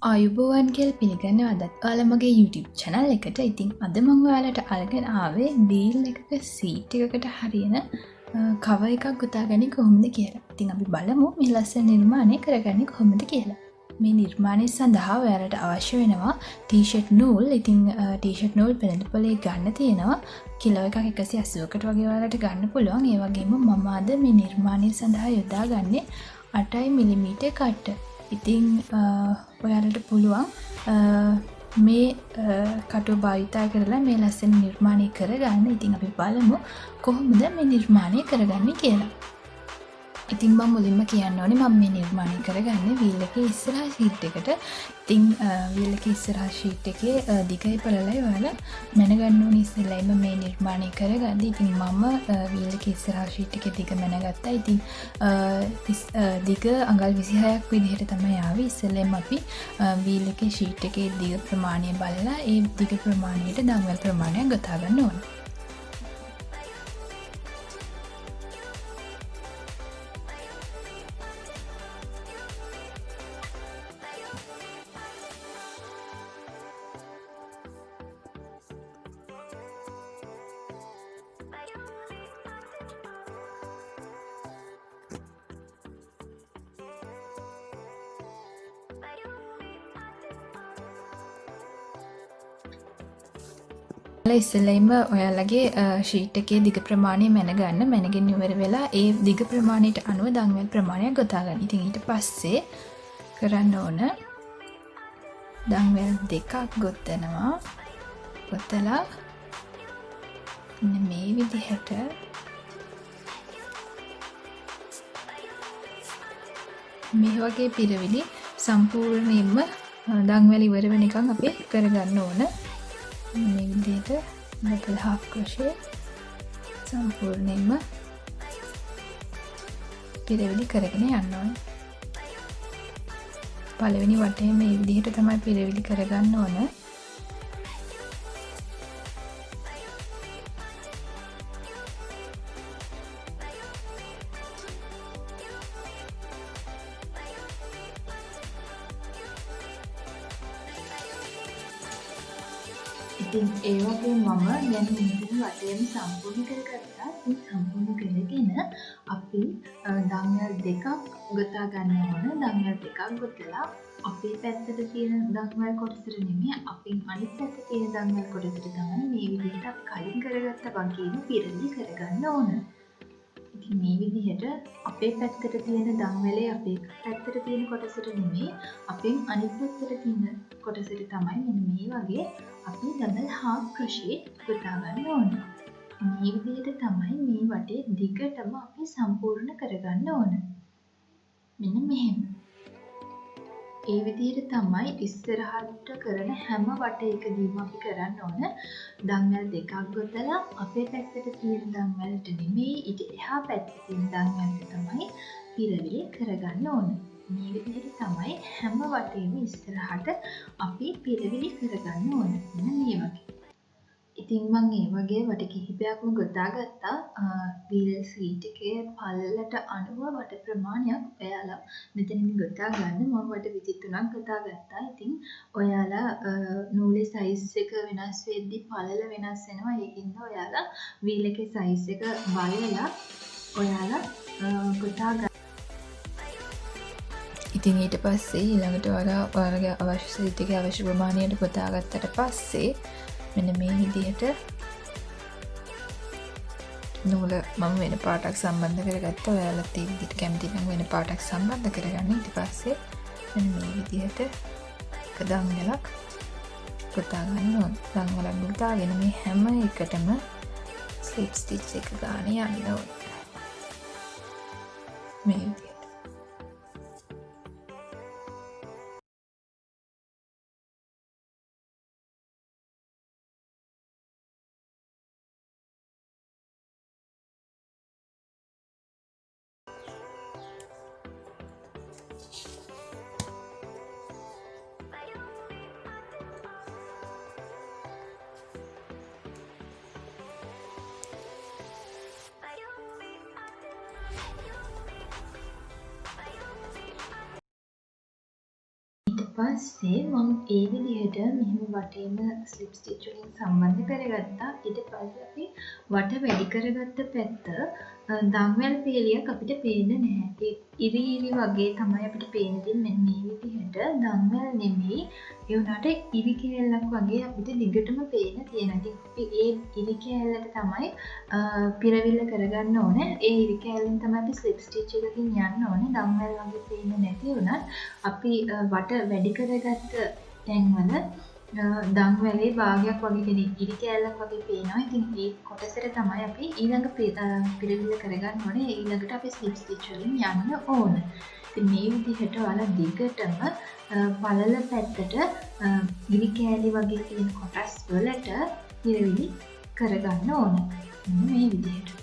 ආයුබෝවන් කියලා පිළිගන්නවා අදත් ඔයාලා මගේ YouTube channel එකට. ඉතින් අද මම ඔයාලට අරගෙන ආවේ වීල් එකක සීට් එකකට හරියන cover එකක් ගොතාගන්නේ කොහොමද කියලා. ඉතින් අපි බලමු මේ ලස්සන නිර්මාණය කරගන්නේ කොහොමද කියලා. මේ නිර්මාණය සඳහා ඔයාලට අවශ්‍ය වෙනවා ටී-ෂර්ට් නූල්. ඉතින් ටී-ෂර්ට් නූල් පෙළඳපොලේ ගන්න තියෙනවා. කිලෝ එකක් 180කට වගේ ඔයාලට ගන්න පුළුවන්. ඒ වගේම මම අද මේ නිර්මාණය සඳහා යොදාගන්නේ 8 mm කට්ට. ඉතින් ඔයාලට පුළුවන් මේ කටුව භාවිතා කරලා මේ ලස්සන නිර්මාණය කරගන්න. ඉතින් අපි බලමු කොහොමද මේ නිර්මාණය කරගන්නේ කියලා. ඉතින් මම මුලින්ම කියන්න ඕනේ මම මේ නිර්මාණය කරගන්නේ වීල් එකේ ඉස්සරහා ෂීට් එකට. ඉතින් වීල් එකේ ඉස්සරහා ෂීට් එකේ දිගයි පළලයි ඔයාලා මැනගන්න ඕනේ ඉස්සෙල්ලාම මේ නිර්මාණය කරගන්න. ඉතින් මම වීල් එකේ ඉස්සරහා ෂීට් එකේ දිග මැනගත්තා. ඉතින් දිග අඟල් 26ක් විදිහට තමයි ආවේ. ඉස්සෙල්ලාම අපි වීල් එකේ ෂීට් එකේ දිග ප්‍රමාණය බලලා ඒ දිග ප්‍රමාණයට දම්වැල් ප්‍රමාණයක් ගොතා ගන්න ඕනේ. ඉස්සෙල්ලම ඔයාලගේ ෂීට් එකේ දිග ප්‍රමාණය මැනගන්න. මැනගෙන ඉවර වෙලා ඒ දිග ප්‍රමාණයට අනුව දම්වැල් ප්‍රමාණයක් ගොතා ගන්න. ඉතින් ඊට පස්සේ කරන්න ඕන දම්වැල් දෙකක් ගොතනවා. ගොතලා මේ විදිහට මේ වගේ පිරවිලි සම්පූර්ණයෙන්ම දම්වැල් ඉවර වෙනකන් අපි කරගන්න ඕන. මේ විදිහට double half crochet සම්පූර්ණයෙන්ම පිරවිලි කරගෙන යන්න ඕනේ. පළවෙනි වටේ මේ විදිහට තමයි පිරවිලි කරගන්න ඕන. ඉතින් ඒ වගේ මම දැන් මුලින් වටේම සම්පූර්ණ කරගත්තා. ඉතින් සම්පූර්ණ කරගෙන අපි දම්වැල් දෙකක් ගොතා ගන්න ඕන. දම්වැල් දෙකක් ගොතලා අපේ පැත්තට තියෙන දම්වැල් කොටසට නෙමෙයි අපින් අනිත් පැත්තේ තියෙන දම්වැල් කොටසට තමයි මේ විදිහට අපි කලින් කරගත්ත වගේම පිරවි කරගන්න ඕන. ඉතින් මේ විදිහට අපේ පැත්තට තියෙන දම්වැලේ අපේ පැත්තට තියෙන කොටසට නෙමෙයි අපෙන් අනිත් පැත්තට තියෙන කොටසට තමයි මෙන්න මේ වගේ අපි double half crochet ගොතා ගන්න ඕන. මේ විදිහට තමයි මේ වටේ දිගටම අපි සම්පූර්ණ කරගන්න ඕන. මෙන්න මෙහෙම. ඒ විදිහට තමයි ඉස්සරහට කරන හැම වටයකදීම අපි කරන්න ඕන. දම්වැල් දෙකක් ගොතලා අපේ පැත්තට තියෙන දම්වැලට නෙමෙයි ඊට එහා පැත්තේ තියෙන දම්වැලට තමයි පිරවිලි කරගන්න ඕන. මේ විදිහට තමයි හැම වටේම ඉස්සරහට අපි පිරවිලි කරගන්න ඕන. මෙන්න මේ වගේ. ඉතින් මම මේ වගේ වට කිහිපයක්ම ගොතාගත්තා. වීල් සීට් එකේ පළලට අනුව වට ප්‍රමාණයක් ඔයාලා මෙතනින් ගොතා ගන්න. මම වට 23ක් ගොතාගත්තා. ඉතින් ඔයාලා නූලේ සයිස් එක වෙනස් වෙද්දි පළල වෙනස් වෙනවා. ඒකින්ද ඔයාලා වීල් එකේ සයිස් එක බලලා ඔයාලා ගොතා ගන්න. ඉතින් ඊට පස්සේ ඊළඟට ඔයාලගේ අවශ්‍ය සීට් එකේ අවශ්‍ය ප්‍රමාණයට ගොතාගත්තට පස්සේ මෙන්න මේ විදිහට නූල මම වෙන පාටක් සම්බන්ධ කරගත්තා. ඔයාලත් මේ විදිහට කැමති නම් වෙන පාටක් සම්බන්ධ කරගන්න. ඊට පස්සේ මෙන්න මේ විදිහට එක දම්වැලක් ගොතා ගන්න ඕන. දම්වැලක් ගොතාගෙන මේ හැම එකටම ස්ලිප් ස්ටිච් එක ගන්න යන්න ඕන. මේ විදිහට. පස්සේ මම ඒ විදිහට මෙහෙම වටේම ස්ලිප් ස්ටිච් වලින් සම්බන්ධ කරගත්තා. ඊට පස්සේ අපි වට වැඩි කරගත්ත පැත්ත දම්වැල් පේලියක් අපිට පේන්නේ නැහැ. ඒ ඉරි ඉරි වගේ තමයි අපිට පේන්නේ. මෙන්න මේ විදිහට දම්වැල් නෙමෙයි. ඒ උනාට ඉරි කෑල්ලක් වගේ අපිට දිගටම පේන තියෙනවා. ඉතින් අපි ඒ ඉරි කෑල්ලට තමයි පිරවිල්ල කරගන්න ඕනේ. ඒ ඉරි කෑල්ලෙන් තමයි අපි ස්ලිප් ස්ටිච් එකකින් යන්න ඕනේ. දම්වැල් වගේ පේන්නේ නැති වුණත් අපි වට වැඩි කරගත්ත තැන්වල දම්වැලේ භාගයක් වගේ කෙනෙක් ඉරි කෑල්ලක් වගේ පේනවා. ඉතින් ඒ කොටසට තමයි අපි ඊළඟ පිරවිල්ල කරගන්න ඕනේ. ඊළඟට අපි ස්ලිප් ස්ටිච් වලින් යන්න ඕන. ඉතින් මේ විදිහට ඔයාලා දිගටම පළල පැත්තට ඉරි කෑලි වගේ තියෙන කොටස් වලට පිරවිලි කරගන්න ඕන. මේ විදිහට.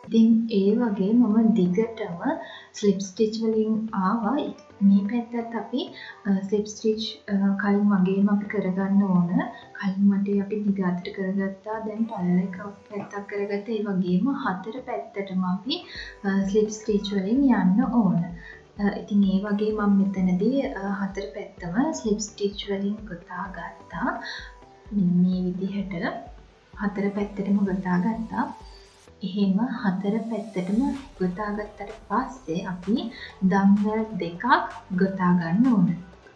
ඉතින් ඒ වගේ මම දිගටම ස්ලිප් ස්ටිච් වලින් ආවා. මේ පැත්තත් අපි ස්ලිප් ස්ටිච් කලින් වගේම අපි කරගන්න ඕන. කලින් වටේ අපි දිග අතට කරගත්තා. දැන් පළල එක පැත්තක් කරගත්තා. ඒ වගේම හතර පැත්තටම අපි ස්ලිප් ස්ටිච් වලින් යන්න ඕන. ඉතින් ඒ වගේ මම මෙතනදී හතර පැත්තම ස්ලිප් ස්ටිච් වලින් ගොතා ගත්තා. මේ විදිහට හතර පැත්තටම ගොතා ගත්තා. එහෙම හතර පැත්තටම ගොතා ගත්තට පස්සේ අපි දම්වැල් දෙකක් ගොතා ගන්න ඕන.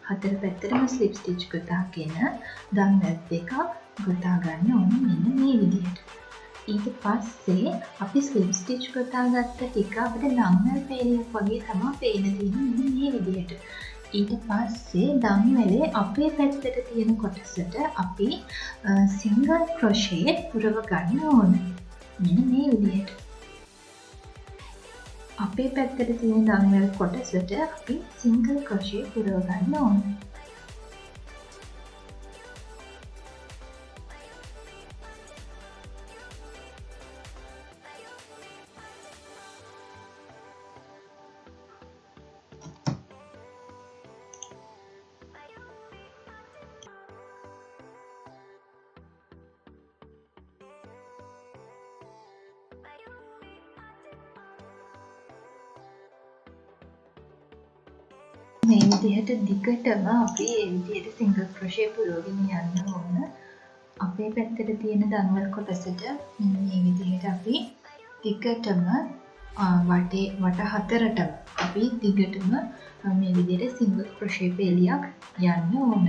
හතර පැත්තටම ස්ලිප් ස්ටිච් ගොතාගෙන දම්වැල් දෙකක් ගොතා ගන්න ඕන මෙන්න මේ විදිහට. ඊට පස්සේ අපි ස්ලිප් ස්ටිච් ගොතා ගත්ත ටික අපිට දම්වැල් පේලියක් වගේ තමයි පේන තියෙන්නේ මෙන්න මේ විදිහට. ඊට පස්සේ දම්වැලේ අපේ පැත්තට තියෙන කොටසට අපි සිංගල් ක්‍රොෂේ පුරව ගන්න ඕන. මෙන්න මේ විදිහට. අපේ පැත්තට තියෙන දම්වැල් කොටසට අපි සිංගල් ක්‍රොෂේ පුරව ගන්න ඕනේ. මේ විදිහට දිගටම අපි මේ විදිහට සිංගල් ක්‍රොෂේ පුරවගෙන යන්න ඕන. අපේ පැත්තට තියෙන දම්වැල් කොටසට මේ විදිහට අපි දිගටම වට හතරටම අපි දිගටම මේ විදිහට සිංගල් ක්‍රොෂේ පේලියක් යන්න ඕන.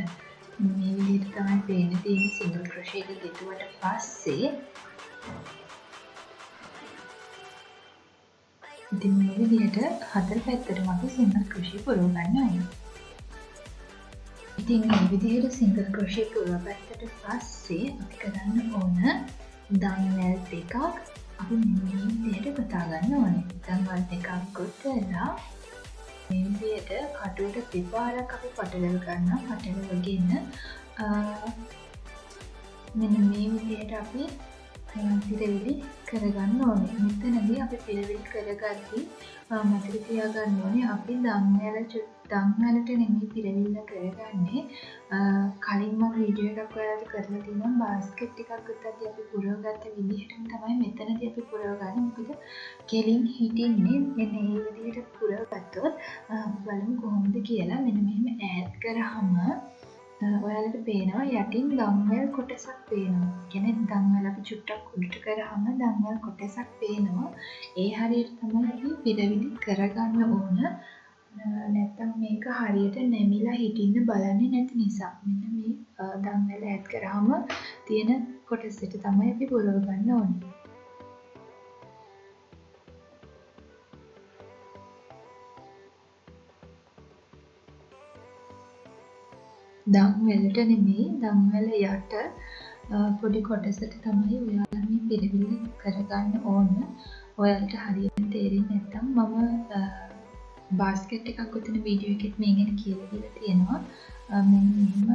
මේ විදිහට තමයි පේන්න තියෙන සිංගල් ක්‍රොෂේ එක ගෙතුවට පස්සේ ඉතින් මේ විදිහට හතර පැත්තටම අපි සිංගල් ක්‍රොෂේ පුරව ගන්න ඕනේ. ඉතින් මේ විදිහට සිංගල් ක්‍රොෂේ පුරවගත්තට පස්සේ අපි කරන්න ඕන දම්වැල් දෙකක් අපි මේ විදිහට ගොතා ගන්න ඕනේ. දම්වැල් දෙකක් ගොතලා මේ විදිහට කටුවට දෙපාරක් අපි පටලව ගන්නවා. පටලවගෙන මෙන්න මේ විදිහට අපි පිරවිලි කරගන්න ඕනේ. මෙතනදී අපි පිරවිලි කරගද්දී මතක තියාගන්න ඕනේ අපි දම්වැලට නෙමෙයි පිරවිල්ල කරගන්නේ. කලින් මම වීඩියෝ එකක් ඔයාලට කරලා තියෙනවා. බාස්කට් එකක් ගත්තදී අපි පුරවගත්ත විදිහටම තමයි මෙතනදී අපි පුරවගන්නේ. මොකද කෙලින් හිටින්නේ මෙන්න මේ විදිහට පුරවගත්තොත් බලමු කොහොමද කියලා. මෙන්න මෙහෙම ඈඩ් කරාම ඔයාලට පේනවා යටින් දම්වැල් කොටසක් පේනවා. කියන්නේ දම්වැල් අපි චුට්ටක් උඩට කරාම දම්වැල් කොටසක් පේනවා. ඒ හරියට තමයි අපි පිරවිලි කරගන්න ඕන. නැත්තම් මේක හරියට නැමිලා හිටින්න බලන්නේ නැති නිසා. මෙන්න මේ දම්වැල් ඈඩ් කරාම තියෙන කොටසට තමයි අපි පුරව ගන්න ඕනේ. දම්වැලට නෙමෙයි දම්වැල යට පොඩි කොටසට තමයි ඔයාලා මේ පිරවිල්ල කරගන්න ඕන. ඔයාලට හරියට තේරෙන්නේ නැත්නම් මම බාස්කට් එකක් ගොතන වීඩියෝ එකෙත් මේ ගැන කියලා දීලා තියෙනවා. මෙන්න මෙහෙම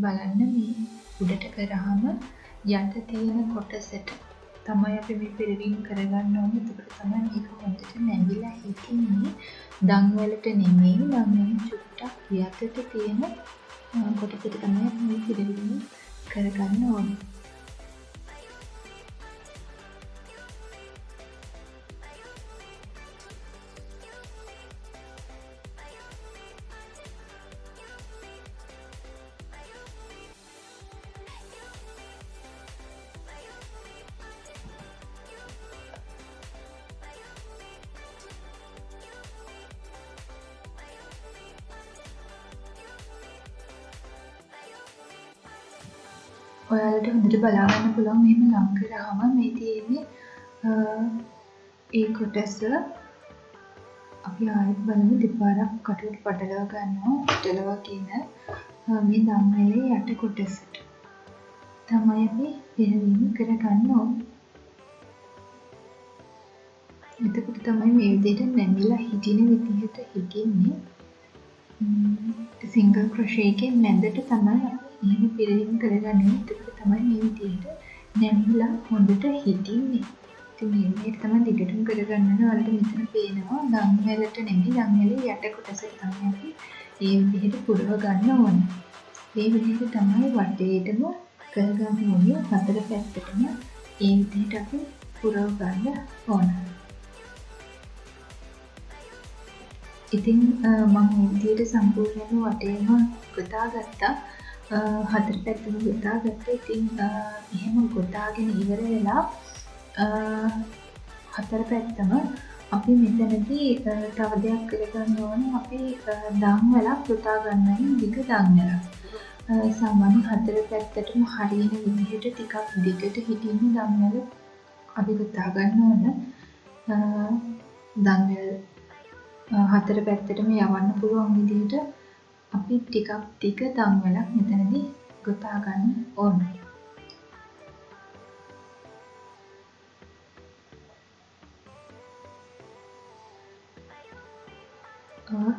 බලන්න මේ උඩට කරාම යට තියෙන කොටසට තමයි අපි මේ පිරවීම කරගන්න ඕනේ. එතකොට තමයි මේක හොඳට නැඹිලා හිටින්නේ. දන් වලට නෙමෙයි, දන් වලින් චුට්ටක් යටට තියෙන කොටසට තමයි මේ පිරවීම කරගන්න ඕනේ. ඔයාලට හොඳට බලා ගන්න පුළුවන් මෙහෙම ලං කරාම මේ තියෙන්නේ ඒ කොටස අපි ආයෙත් බලමු දෙපාරක් කටුවට පටලවා ගන්නවා. පටලවාගෙන මේ දම්වැලේ යට කොටසට තමයි අපි පිරවීම කරගන්න ඕනේ. එතකොට තමයි මේ විදිහට නැමිලා හිටින විදිහට හිටින්නේ. සිංගල් ක්‍රොෂේ එකේ මැදට තමයි එහෙම පිරවීම කරගන්නේ. එතකොට තමයි මේ විදිහට නැමිලා හොඳට හිටින්නේ. ඉතින් මේ විදිහට තමයි දිගටම කරගන්න ඕනේ. ඔයාලට මෙතන පේනවා දම් වලට නෙමෙයි දම් වලේ යට කොටස තමයි අපි මේ විදිහට පුරව ගන්න ඕනේ. මේ විදිහට තමයි වටේටම කරගන්න ඕනේ. හතර පැත්තටම මේ විදිහට අපි පුරව ගන්න ඕනේ. ඉතින් මම මේ විදිහට සම්පූර්ණයෙන්ම වටේම ගොතා ගත්තා. හතර පැත්තම ගොතා ගත්තා. ඉතින් එහෙම ගොතාගෙන ඉවර වෙලා හතර පැත්තම අපි මෙතනදී තව දෙයක් කරගන්න ඕනේ. අපි දම් වලක් ගොතා ගන්න ඕනේ. දිග දම් වලක්. සාමාන්‍ය හතර පැත්තටම හරියන විදිහට ටිකක් දිගට හිටින්න දම් වල අපි ගොතා ගන්න ඕන. දම් වල හතර පැත්තටම යවන්න පුළුවන් විදිහට අපි ටිකක් දිග දම් වලක් මෙතනදී ගොතා ගන්න ඕන.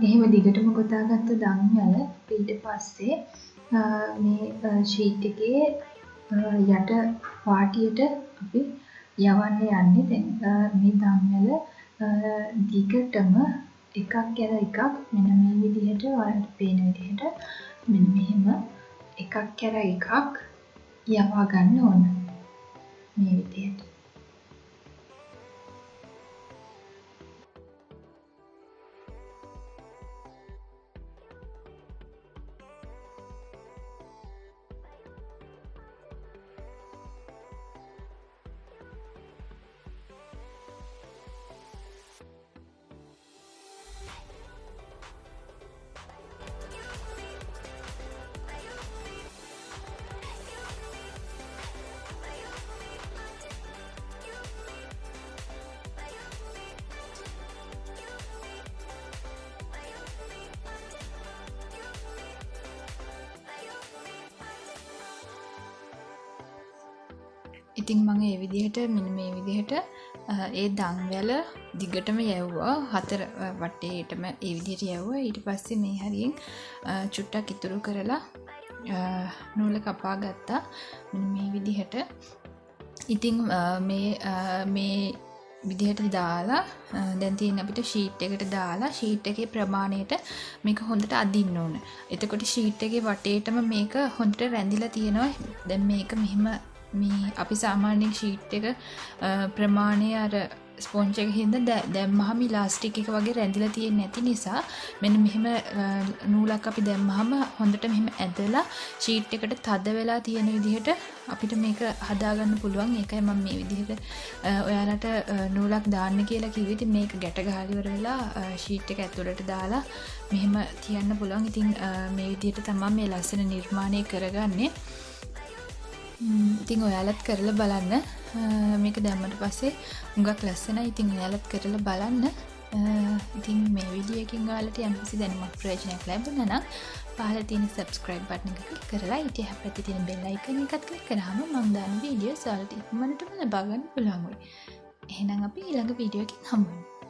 එහෙම දිගටම ගොතාගත්ත දම් වල ඊට පස්සේ මේ ෂීට් එකේ යට පාටියට අපි යවන්න යන්නේ. දැන් මේ දම් වල දිගටම එකක් කර එකක් මෙන්න මේ විදිහට ඔයාලට පේන විදිහට මෙන්න මෙහෙම එකක් කර එකක් යවා ගන්න ඕන මේ විදිහට. ඉතින් මම මේ විදිහට මෙන්න මේ විදිහට ඒ දම්වැල දිගටම යවුවා. හතර වටේටම ඒ විදිහට යවුවා. ඊට පස්සේ මේ හරියෙන් චුට්ටක් ඉතුරු කරලා නූල කපා ගත්තා. මෙන්න මේ විදිහට. ඉතින් මේ විදිහට දාලා දැන් තියෙන අපිට ෂීට් එකට දාලා ෂීට් එකේ ප්‍රමාණයට මේක හොඳට අදින්න ඕන. එතකොට ෂීට් එකේ වටේටම මේක හොඳට රැඳිලා තියෙනවා. දැන් මේක මෙහෙම මේ අපි සාමාන්‍යයෙන් ෂීට් එක ප්‍රමාණය අර ස්පොන්ජ් එක හින්දා දැම්මහම ඉලාස්ටික් එක වගේ රැඳිලා තියෙන්නේ නැති නිසා මෙන්න මෙහෙම නූලක් අපි දැම්මහම හොඳට මෙහෙම ඇදලා ෂීට් එකට තද වෙලා තියෙන විදිහට අපිට මේක හදාගන්න පුළුවන්. ඒකයි මම මේ විදිහට ඔයාලට නූලක් දාන්න කියලා කිව්වේ. ඉතින් මේක ගැට ගහලා ඉවර වෙලා ෂීට් එක ඇතුළට දාලා මෙහෙම තියන්න පුළුවන්. ඉතින් මේ විදිහට තමයි මේ ලස්සන නිර්මාණය කරගන්නේ. ඉතින් ඔයාලත් කරලා බලන්න. මේක දැම්මට පස්සේ හුඟක් ලස්සනයි. ඉතින් ඔයාලත් කරලා බලන්න. ඉතින් මේ වීඩියෝ එකකින් ඔයාලට යම්කිසි දැනුමක් ප්‍රයෝජනයක් ලැබුණා නම් පහළ තියෙන subscribe button එක click කරලා ඊට පැත්තේ තියෙන bell icon එකත් click කරාම මම දාන වීඩියෝස් ඔයාලට ඉක්මනටම ලබා ගන්න පුළුවන් වෙයි. එහෙනම් අපි ඊළඟ වීඩියෝ එකකින් හමු වෙමු.